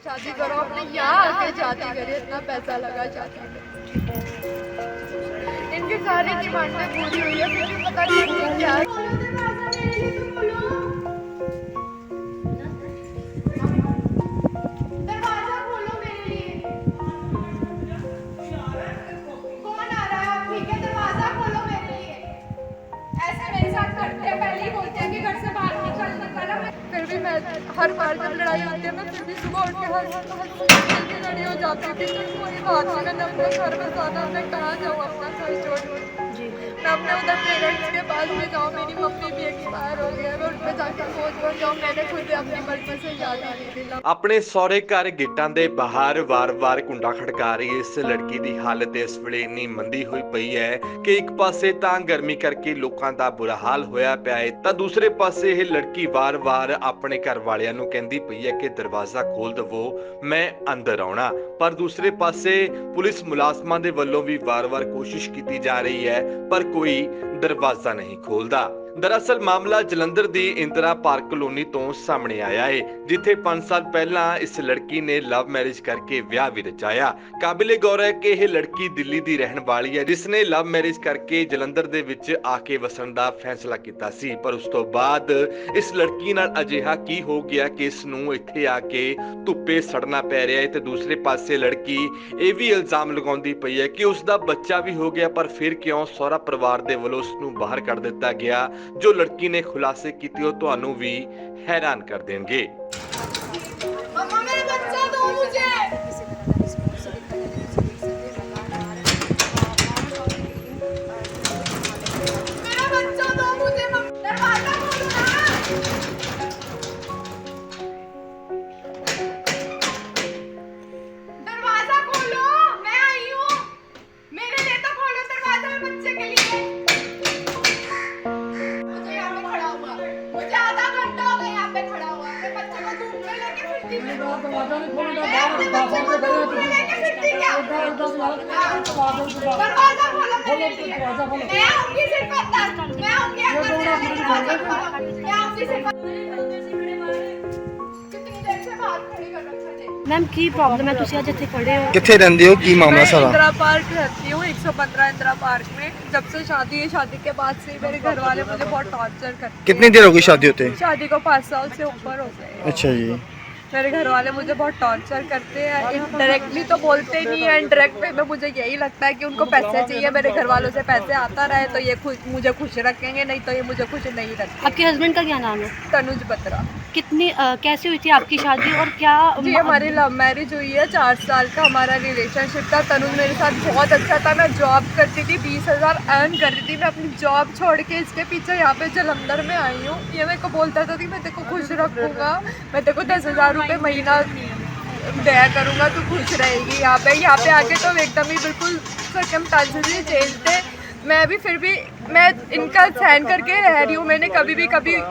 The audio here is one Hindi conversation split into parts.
शादी करो, अपने यहाँ आके शादी करे, इतना पैसा लगा शादी में। इनकी सारी डिमांडें पूरी हुई है, फिर भी पता नहीं ये क्या हर बार जब लड़ाई होती है मैं फिर भी सुबह उठ के हंसती खड़ी हो जाती थी। तो कोई बात नहीं, मैंने अपने घर में जाना, मैं कहाँ जाऊँ अपना घर छोड़ जी। मैं अपने उधर पेरेंट्स के पास में जाऊँ, मेरी मम्मी भी एक्सपायर हो गए, मैं उन पर जाकर सोच बन जाऊँ, मैंने खुद अपनी मर्जी से शादी नहीं दिला। ਆਪਣੇ ਸਹੁਰੇ ਘਰ ਗੇਟਾਂ ਦੇ ਬਾਹਰ ਵਾਰ-ਵਾਰ ਕੁੰਡਾ ਖੜਕਾ ਰਹੀ ਇਸ ਲੜਕੀ ਦੀ ਹਾਲਤ ਇਸ ਵੇਲੇ ਇੰਨੀ ਮੰਦੀ ਹੋਈ ਪਈ ਹੈ ਕਿ ਇੱਕ ਪਾਸੇ ਤਾਂ ਗਰਮੀ ਕਰਕੇ ਲੋਕਾਂ ਦਾ ਬੁਰਾ ਹਾਲ ਹੋਇਆ ਪਿਆ ਹੈ ਤਾਂ ਦੂਸਰੇ ਪਾਸੇ ਇਹ ਲੜਕੀ ਵਾਰ-ਵਾਰ ਆਪਣੇ ਘਰ ਵਾਲਿਆਂ ਨੂੰ ਕਹਿੰਦੀ ਪਈ ਹੈ ਕਿ ਦਰਵਾਜ਼ਾ ਖੋਲ ਦਵੋ, ਮੈਂ ਅੰਦਰ ਆਉਣਾ। ਪਰ ਦੂਸਰੇ ਪਾਸੇ ਪੁਲਿਸ ਮੁਲਾਜ਼ਮਾਂ ਦੇ ਵੱਲੋਂ ਵੀ ਵਾਰ-ਵਾਰ ਕੋਸ਼ਿਸ਼ ਕੀਤੀ ਜਾ ਰਹੀ ਹੈ ਪਰ ਕੋਈ ਦਰਵਾਜ਼ਾ ਨਹੀਂ ਖੋਲਦਾ। दरअसल मामला जलंधर दी इंदिरा पार्क कॉलोनी तो सामने आया है जिथे 5 साल पहला इस लड़की ने लव मैरिज करके ब्याह भी रचाया। काबिले गौर है कि यह लड़की दिल्ली दी रहन वाली है जिसने लव मैरिज करके जलंधर दे विच आके वसन दा फैसला कीता सी, पर उस तो बाद इस लड़की नाल अजिहा की हो गया कि इस नूं इत्थे आके धुप्पे सड़ना पै रहा है। ते दूसरे पासे लड़की ये भी इल्जाम लगाउंदी पई है कि उसका बच्चा भी हो गया पर फिर क्यों सहुरा परिवार दे वल्लों उस नूं बाहर कढ दिता गया। जो लड़की ने खुलासे कीते हो तुहानू भी हैरान कर देंगे। मम्मा मेरा बच्चा दो मुझे। मेरा बच्चा दो मुझे, दरवाजा खोलो ना। दरवाजा खोलो, मैं आई हूँ, मेरे लिए तो खोलो दरवाजा, मेरे बच्चे के लिए। मुझे आधा घंटा हो गया यहाँ पे खड़ा हुआ, मैं बच्चे को धूप में लेके फिरती मैं अपने बच्चे को धूप में लेके फिरती क्या? दरवाजा खोलो मेरे लिए, मैं आऊंगी सिर्फ अंदर, मैं आऊंगी अंदर से, दरवाजा खोलो, मैं आऊंगी सिर्फ। कितनी देर से बाहर खड़ी कर रखा है। मैम की प्रॉब्लम है, तुसी आज इत्थे खड़े हो? किथे रहंदे हो, की मामला सारा? इंदिरा पार्क रहती हूँ, 115 इंदिरा पार्क में। जब से शादी है, शादी के बाद से मेरे घर वाले मुझे बहुत टॉर्चर करते हैं। कितनी देर हो गई शादी होते? शादी को 5 साल से ऊपर हो गए। अच्छा जी। मेरे घर वाले मुझे बहुत टॉर्चर करते हैं, डायरेक्टली तो बोलते नहीं है, इनडायरेक्ट वे में मुझे यही लगता है कि उनको पैसे चाहिए, मेरे घर वालों से पैसे आता रहे तो ये मुझे खुश रखेंगे, नहीं तो ये मुझे खुश नहीं रखेंगे। आपके हस्बैंड का क्या नाम है? तनुज बत्रा। कितनी कैसे हुई थी आपकी शादी और क्या? जी हमारी लव मैरिज हुई है, 4 साल का हमारा रिलेशनशिप था। तनुज मेरे साथ बहुत अच्छा था, मैं जॉब करती थी, 20,000 अर्न कर रही थी। मैं अपनी जॉब छोड़ के इसके पीछे यहाँ पे जलंधर में आई हूँ। ये मेरे को बोलता था कि मैं तेरे को खुश रखूँगा, मैं तेरे को 10,000 रुपये महीना दया करूँगा, तू खुश रहेगी। यहाँ पे आके तो एकदम ही बिल्कुल सर्कमस्टेंसेस ही चेंज थे। मैं भी फिर भी मैं इनका सहन करके रह रही हूँ। मैंने कभी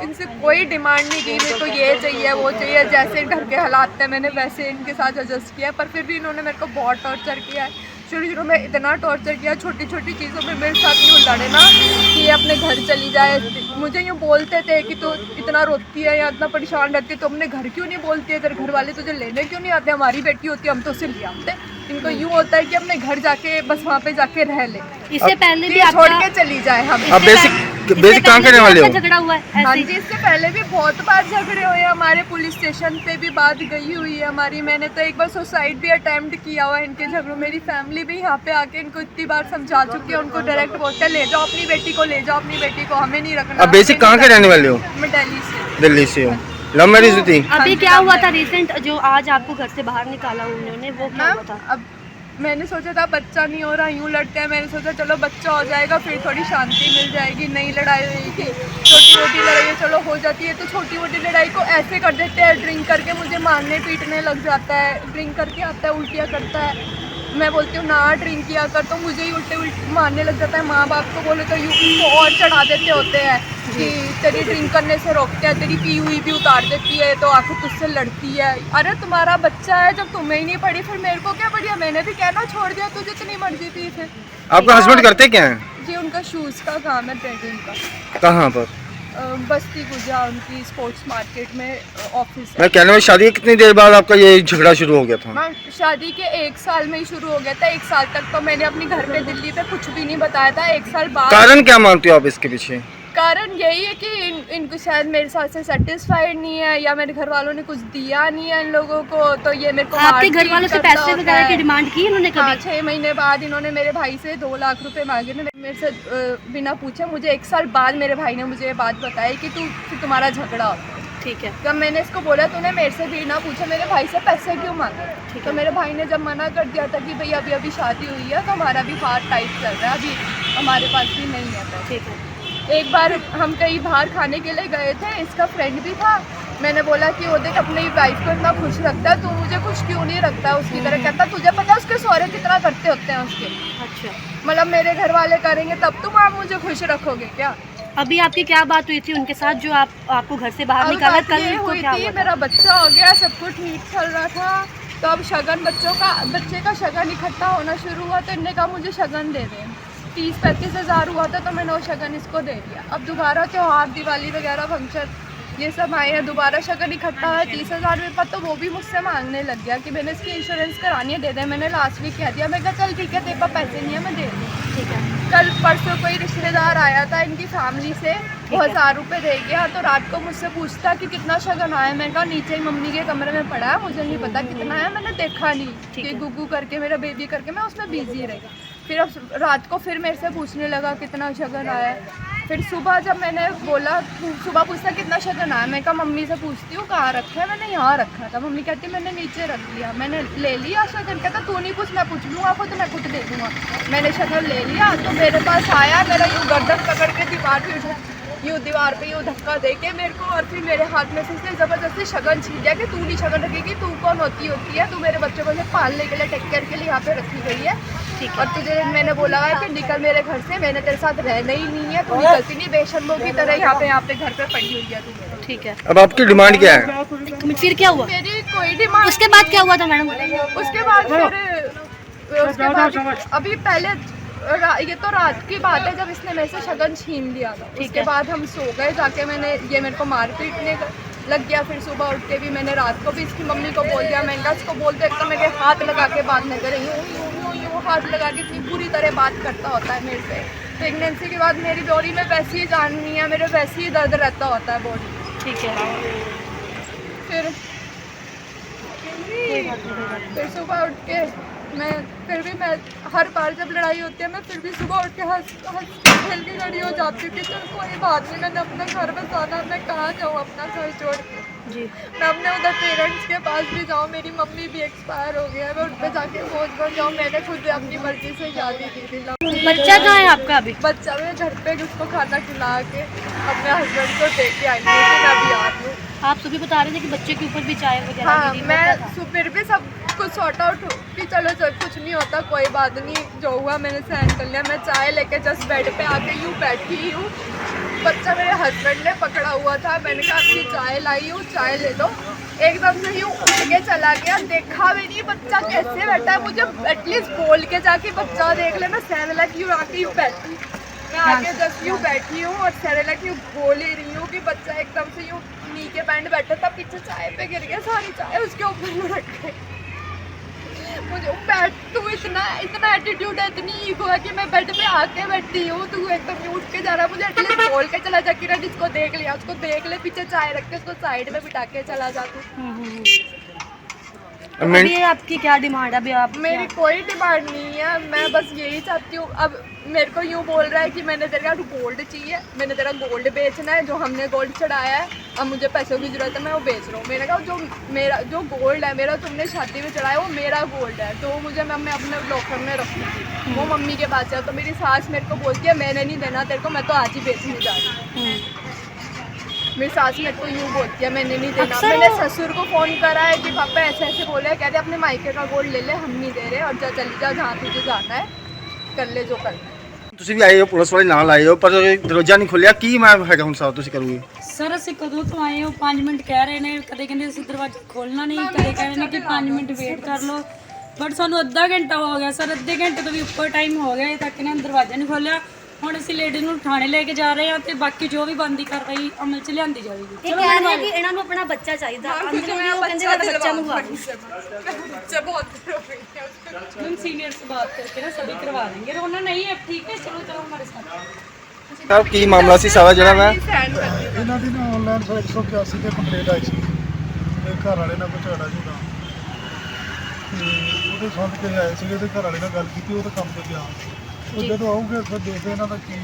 इनसे कोई डिमांड नहीं की, मेरे को ये चाहिए वो चाहिए, जैसे घर के हालात थे मैंने वैसे इनके साथ एडजस्ट किया। पर फिर भी इन्होंने मेरे को बहुत टॉर्चर किया है। शुरू में इतना टॉर्चर किया, छोटी छोटी चीज़ों में मेरे साथ यूँ लड़े ना कि ये अपने घर चली जाए। मुझे यूँ बोलते थे कि तू इतना रोती है या इतना परेशान रहती है तो अपने घर क्यों नहीं बोलती है, तेरे घर वाले तुझे लेने क्यों नहीं आते, हमारी बेटी होती है हम तो उसे ले आते। इनको यूँ होता है कि अपने घर जाके बस वहाँ पे जाके रह ले, इससे पहले भी छोड़ के चली जाए। हम बेसिक कहाँ करने वाले हो? झगड़ा हुआ है? हाँ जी, इससे पहले भी बहुत बार झगड़े हुए हैं हमारे, पुलिस स्टेशन पे भी बात गई हुई है हमारी। मैंने तो एक बार सुसाइड भी अटेम्प्ट किया हुआ है इनके झगड़ों। मेरी फैमिली भी यहाँ पे आके इनको इतनी बार समझा चुकी है, उनको डायरेक्ट बोलते ले जाओ अपनी बेटी को, ले जाओ अपनी बेटी को, हमें नहीं रखना। अब बेसिक कहाँ के रहने वाले हो? मैं दिल्ली से। दिल्ली से हो। लव मैरिज हुई थी? अभी क्या हुआ था रिसेंट जो आज आपको घर से बाहर निकाला उन्होंने, वो क्या हुआ था? अब मैंने सोचा था बच्चा नहीं हो रहा, यूँ लड़ते हैं, मैंने सोचा चलो बच्चा हो जाएगा फिर थोड़ी शांति मिल जाएगी, नहीं लड़ाई होगी। छोटी मोटी लड़ाई चलो हो जाती है, तो छोटी मोटी लड़ाई को ऐसे कर देते हैं, ड्रिंक करके मुझे मारने पीटने लग जाता है। ड्रिंक करके आता है, उल्टियाँ करता है। मैं बोलती हूँ ना ड्रिंक किया कर, तो मुझे ही उल्टे मारने लग जाता है। माँ बाप को बोले तो यूँ को और चढ़ा देते होते हैं कि तेरी ड्रिंक करने से रोकते हैं, तेरी पी हुई भी उतार देती है तो आखिर तुझसे लड़ती है। अरे तुम्हारा बच्चा है, जब तुम्हें ही नहीं पड़ी फिर मेरे को क्या पड़ी? मैंने भी कहना छोड़ दिया, तुझे इतनी मर्जी थी फिर। आपका हस्बैंड करते क्या है? जी उनका शूज़ का काम है, ट्रेडिंग का। कहाँ पर? बस्ती गुजा उनकी स्पोर्ट्स मार्केट में ऑफिस है। मैं कहने में शादी के कितनी देर बाद आपका ये झगड़ा शुरू हो गया था? मैं शादी के 1 साल में ही शुरू हो गया था। 1 साल तक तो मैंने अपने घर पे दिल्ली पे कुछ भी नहीं बताया था। 1 साल बाद कारण क्या मानते हो आप इसके पीछे? कारण यही है कि इनको शायद मेरे साथ से सेटिस्फाइड नहीं है, या मेरे घर वालों ने कुछ दिया नहीं है इन लोगों को, तो ये मेरे को आपके घर वालों से पैसे वगैरह की डिमांड की इन्होंने कभी? हाँ, 6 महीने बाद इन्होंने मेरे भाई से 2 लाख रुपए मांगे थे मेरे से बिना पूछे। मुझे 1 साल बाद मेरे भाई ने मुझे ये बात बताई कि तुम्हारा झगड़ा होता है। ठीक है। जब मैंने इसको बोला तूने मेरे से भी ना पूछा, मेरे भाई से पैसे क्यों मांगे? तो मेरे भाई ने जब मना कर दिया था कि भाई अभी शादी हुई है तो हमारा भी हाथ टाइट चल रहा है, अभी हमारे पास भी नहीं है पैसे। ठीक है। एक बार हम कहीं बाहर खाने के लिए गए थे, इसका फ्रेंड भी था। मैंने बोला कि वो देख अपनी वाइफ को इतना खुश रखता है, तू मुझे खुश क्यों नहीं रखता है उसकी तरह। कहता तुझे पता है उसके सौरे कितना करते होते हैं उसके। अच्छा, मतलब मेरे घर वाले करेंगे तब तुम आप मुझे खुश रखोगे क्या? अभी आपकी क्या बात हुई थी उनके साथ जो आपको घर से बाहर अब निकाला? बात कल ये को हुई क्या थी, हुआ था? मेरा बच्चा हो गया, सब कुछ ठीक चल रहा था। तो अब शगन बच्चे का शगन इकट्ठा होना शुरू हुआ, तो इनने कहा मुझे शगन दे दें। 30-35 हज़ार हुआ था, तो मैंने वो शगन इसको दे दिया। अब दोबारा त्योहार दिवाली वगैरह फंक्शन ये सब आए हैं, दोबारा शगन इकट्ठा है 30 हज़ार रुपये पर, तो वो भी मुझसे मांगने लग गया कि मैंने इसकी इंश्योरेंस करानी है, दे दे। मैंने लास्ट वीक कह दिया, मैं कहा चल ठीक है तेरे पास पैसे नहीं है मैं दे दूँ। ठीक है। कल परसों कोई रिश्तेदार आया था इनकी फैमिली से, वो 1000 रुपये दे गया। तो रात को मुझसे पूछता कि कितना शगन आया। मैं कहा नीचे ही मम्मी के कमरे में पड़ा है, मुझे नहीं पता कितना है, मैंने देखा नहीं। कि गुगू करके मेरा बेबी करके मैं उसमें बिजी रही। फिर अब रात को फिर मेरे से पूछने लगा कितना शगन आया है। फिर सुबह जब मैंने बोला, सुबह पूछता कितना शगन आया, मैं कहा मम्मी से पूछती हूँ कहाँ रखा है। मैंने यहाँ रखा था। मम्मी कहती मैंने नीचे रख दिया। मैंने ले लिया शगन। कहता तू नहीं पूछ, मैं पूछ लूँगा आपको तो मैं खुद दे दूँगा। मैंने शगन ले लिया तो मेरे पास आया, मेरा यूँ गर्दन पकड़ के दीवार पे यूँ धक्का दे के मेरे को, और फिर मेरे हाथ में से इसने ज़बरदस्ती शगन छीन लिया कि तू नहीं शगन रखेगी, तू कौन होती है, तू मेरे बच्चों को पालने के लिए टेक केयर के लिए यहाँ पे रखी गई है। ठीक। और तुझे मैंने बोला है कि निकल मेरे घर से, मैंने तेरे साथ रहना ही नहीं है, तू निकलती नहीं, बेशर्मों की तरह यहाँ पे घर पे पड़ी हुई है तू। ठीक है। अब आपकी डिमांड क्या है? फिर क्या हुआ? मेरी कोई डिमांड। उसके बाद क्या हुआ था मैडम? उसके बाद अभी पहले ये तो रात की बात है जब इसने मेरे से शगन छीन लिया था। उसके बाद हम सो गए जाके, ये मेरे को मार पीटने लग गया। फिर सुबह उठ के भी मैंने रात को भी इसकी मम्मी को बोल दिया। मैंने कहा इसको बोलते तो मेरे हाथ लगा के बात न करे, यूँ हाथ लगा के इतनी बुरी तरह बात करता होता है मेरे से। प्रेगनेंसी के बाद मेरी बॉडी में वैसी ही जान नहीं है, मेरे वैसे ही दर्द रहता होता है बॉडी। ठीक है। फिर सुबह उठ के मैं हर बार जब लड़ाई होती है मैं फिर भी सुबह उठ के हंस खेल के खड़ी हो जाती थी। चल कोई बात नहीं, मैंने अपना घर बसाना, मैं कहाँ जाऊँ अपना घर छोड़ के जी। मैं अपने उधर पेरेंट्स के पास भी जाऊँ, मेरी मम्मी भी एक्सपायर हो गया है, मैं उन पर जाके खोज बन जाऊँ। मैंने खुद अपनी मर्जी से शादी की थी। बच्चा कहाँ है आपका अभी? बच्चा मैं घर पे उसको खाना खिला के अपने हस्बैंड को दे के आई थी, मैं अभी आ रही हूँ। आप सुबह बता रहे थे कि बच्चे के ऊपर भी चाय वगैरह हाँ, गिरी, मैं फिर भी सब कुछ सॉर्ट आउट कि चलो कुछ नहीं होता, कोई बात नहीं, जो हुआ मैंने सहन कर लिया। मैं चाय लेके जस्ट बेड पे आके यूँ बैठी हूँ, बच्चा मेरे हस्बैंड ने पकड़ा हुआ था। मैंने कहा आपकी चाय लाई हूँ, चाय ले लो। एकदम से यूँ उठ के चला गया, देखा भी नहीं बच्चा कैसे बैठा है। मुझे एटलीस्ट बोल के जाके बच्चा देख ले। मैं सेरेलैक यूँ आके यूँ बैठी, मैं आके जस्ट यूँ बैठी हूँ और सेरेलैक यूँ बोल ही रही हूँ कि बच्चा एकदम से यूँ नी के बैंड बैठा था, पीछे चाय पे गिर गया, सारी चाय उसके ऊपर रख गई। मुझे बैठ, तू इतना एटीट्यूड है, इतनी ईगो है कि मैं बेड पे आके बैठी हूँ, तू एकदम उठ के जा रहा है। मुझे एटलीस्ट बोल के चला जा कि ना जिसको देख लिया उसको देख ले, पीछे चाय रख के उसको साइड में बिठा के चला जा तू। अभी आपकी क्या डिमांड है? अभी आप मेरी कोई डिमांड नहीं है, मैं बस यही चाहती हूँ। अब मेरे को यूँ बोल रहा है कि मैंने तेरा गोल्ड चाहिए, मैंने तेरा गोल्ड बेचना है, जो हमने गोल्ड चढ़ाया है, अब मुझे पैसों की ज़रूरत है, मैं वो बेच रहा हूँ। मैंने कहा जो गोल्ड है मेरा, तुमने शादी में चढ़ाया वो मेरा गोल्ड है, तो मुझे मैं अपने लॉकर में रखूँगी, वो मम्मी के पास है। तो मेरी सास मेरे को बोलती है मैंने नहीं देना तेरे को, मैं तो आज ही बेचने जा रही हूँ। मेरी सास मेरे को यूँ बोलती है मैंने नहीं देना। मैंने ससुर को फ़ोन करा है कि पापा ऐसे ऐसे बोले हैं, कहते अपने मायके का गोल्ड ले ले, हम नहीं दे रहे, और चली जा जहाँ तुझे जाना है, कर ले जो करना है। ਤੁਸੀਂ ਵੀ ਆਏ ਹੋ, ਪੁਲਿਸ ਵਾਲੇ ਨਾਲ ਆਏ ਹੋ, ਪਰ ਦਰਵਾਜ਼ਾ ਨਹੀਂ ਖੁੱਲਿਆ, ਕੀ ਮੈਂ ਹੈਗਾ ਹੁਣ ਸਾਹਿਬ ਤੁਸੀਂ ਕਰੋਗੇ? ਸਰ ਅਸੀਂ ਕਦੋਂ ਤੋਂ ਆਏ ਹੋ, 5 ਮਿੰਟ ਕਹਿ ਰਹੇ ਨੇ, ਕਦੇ ਕਹਿੰਦੇ ਅਸੀਂ ਦਰਵਾਜ਼ਾ ਖੋਲਣਾ ਨਹੀਂ, ਕਦੇ ਕਹਿ ਰਹੇ ਨੇ ਕਿ 5 ਮਿੰਟ ਵੇਟ ਕਰ ਲਓ, ਬਟ ਸਾਨੂੰ ਅੱਧਾ ਘੰਟਾ ਹੋ ਗਿਆ ਸਰ, ਅੱਧੇ ਘੰਟੇ ਤੋਂ ਵੀ ਉੱਪਰ ਟਾਈਮ ਹੋ ਗਿਆ, ਅਜੇ ਤੱਕ ਇਹਨਾਂ ਨੇ ਦਰਵਾਜ਼ਾ ਨਹੀਂ ਖੋਲ੍ਹਿਆ। ਹੁਣ ਅਸੀਂ ਲੇਡੀ ਨੂੰ ਥਾਣੇ ਲੈ ਕੇ ਜਾ ਰਹੇ ਹਾਂ ਤੇ ਬਾਕੀ ਜੋ ਵੀ ਬਣਦੀ ਕਾਰਵਾਈ ਅਮਲ 'ਚ ਲਿਆਂਦੀ ਜਾਵੇਗੀ। ਇਹ ਕਹਿ ਰਹੇ ਕਿ ਇਹਨਾਂ ਨੂੰ ਆਪਣਾ ਬੱਚਾ ਚਾਹੀਦਾ ਅੰਦਰੋਂ ਵੀ ਉਹ ਕਹਿੰਦੇ ਮੈਂ ਬੱਚਾ ਮੰਗਵਾ ਲੂੰ। बच्चा बहुत देर हो गई है उसको। हम सीनियर से बात करके ना सभी करवा देंगे। रोना नहीं है, ठीक है, चलो चलो हमारे साथ। ਸਰ ਕੀ ਮਾਮਲਾ ਸੀ ਸਾਰਾ ਜਿਹੜਾ ਮੈਂ Send कर दी। ਇਹਨਾਂ ਦੀ ਨਾ ਆਨਲਾਈਨ 181 ਤੇ ਕੰਪਲੇਂਟ ਆਈ ਸੀ ਤੇ ਘਰ ਵਾਲੇ ਨਾਲ ਕੋਈ ਝਗੜਾ ਝੂੜਾ ਤੇ ਉਹਦੇ ਸੰਬੰਧ ਕੇ ਆਏ ਸੀਗੇ ਤੇ ਘਰ ਵਾਲੇ ਨਾਲ ਗੱਲ ਕੀਤੀ, ਉਹ ਤਾਂ ਕੰਮ ਤੇ ਗਿਆ। ਉਹ ਜਦੋਂ ਆਉਗੇ ਫਿਰ ਦੇਖਦੇ ਇਹਨਾਂ ਦਾ ਕੀ।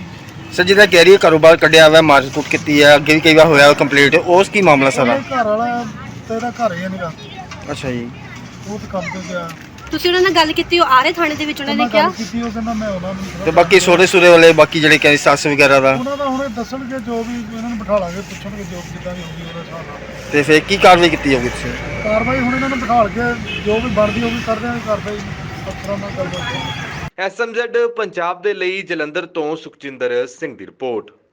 ਸਰ ਜਿਹਦਾ ਕਹਿ ਰਹੀ ਹੈ ਕਾਰੋਬਾਰ ਕੱਢਿਆ ਹੋਇਆ ਮਾਰਕੁੱਟ ਕੀਤੀ ਹੈ ਅੱਗੇ ਵੀ ਕਈ ਵਾਰ ਹੋਇਆ ਕੰਪਲੀਟ ਉਸ ਕੀ ਮਾਮਲਾ ਸਾਰਾ ਉਹਦੇ ਘਰ ਵਾਲਾ ਤੇ ਇਹਦਾ ਘਰ ਹੀ ਨਹੀਂਗਾ, ਅੱਛਾ ਜੀ ਉਹ ਤਾਂ ਕੰਮ ਤੇ ਗਿਆ। ਤੁਸੀਂ ਉਹਨਾਂ ਨਾਲ ਗੱਲ ਕੀਤੀ, ਉਹ ਆ ਰਹੇ ਥਾਣੇ ਦੇ ਵਿੱਚ, ਉਹਨਾਂ ਨੇ ਉਹਨਾਂ ਕਿਹਾ ਗੱਲ ਕੀਤੀ, ਉਹ ਕਹਿੰਦਾ ਮੈਂ ਉਹਨਾਂ ਨੂੰ ਤੇ ਬਾਕੀ ਸੋਰੇ ਸੂਰੇ ਵਾਲੇ ਬਾਕੀ ਜਿਹੜੇ ਕਹਿੰਦੇ ਸੱਸ ਵਗੈਰਾ ਦਾ ਉਹਨਾਂ ਦਾ ਹੁਣ ਦੱਸਣਗੇ, ਜੋ ਵੀ ਇਹਨਾਂ ਨੂੰ ਬਿਠਾ ਲਾਂਗੇ, ਪੁੱਛਣਗੇ ਜੋ ਜਿੱਦਾਂ ਦੀ ਹੋਊਗੀ ਉਹਦੇ ਹਿਸਾਬ ਨਾਲ ਤੇ ਫਿਰ ਕੀ ਕਾਰਵਾਈ ਕੀਤੀ ਜਾਊਗੀ ਤੁਸੀਂ ਕਾਰਵਾਈ। ਹੁਣ ਇਹਨਾਂ ਨੂੰ ਬਿਠਾ ਕੇ ਜੋ ਵੀ ਬਣਦੀ ਉਹ ਵੀ ਕਰਦੇ ਆਂ ਕਾਰਵਾਈ ਅਫਸਰਾਂ ਨਾਲ ਗੱਲਬਾਤ। ਐਸਐਮਜ਼ੈਡ ਪੰਜਾਬ ਦੇ ਲਈ ਜਲੰਧਰ ਤੋਂ ਸੁਖਜਿੰਦਰ ਸਿੰਘ ਦੀ ਰਿਪੋਰਟ।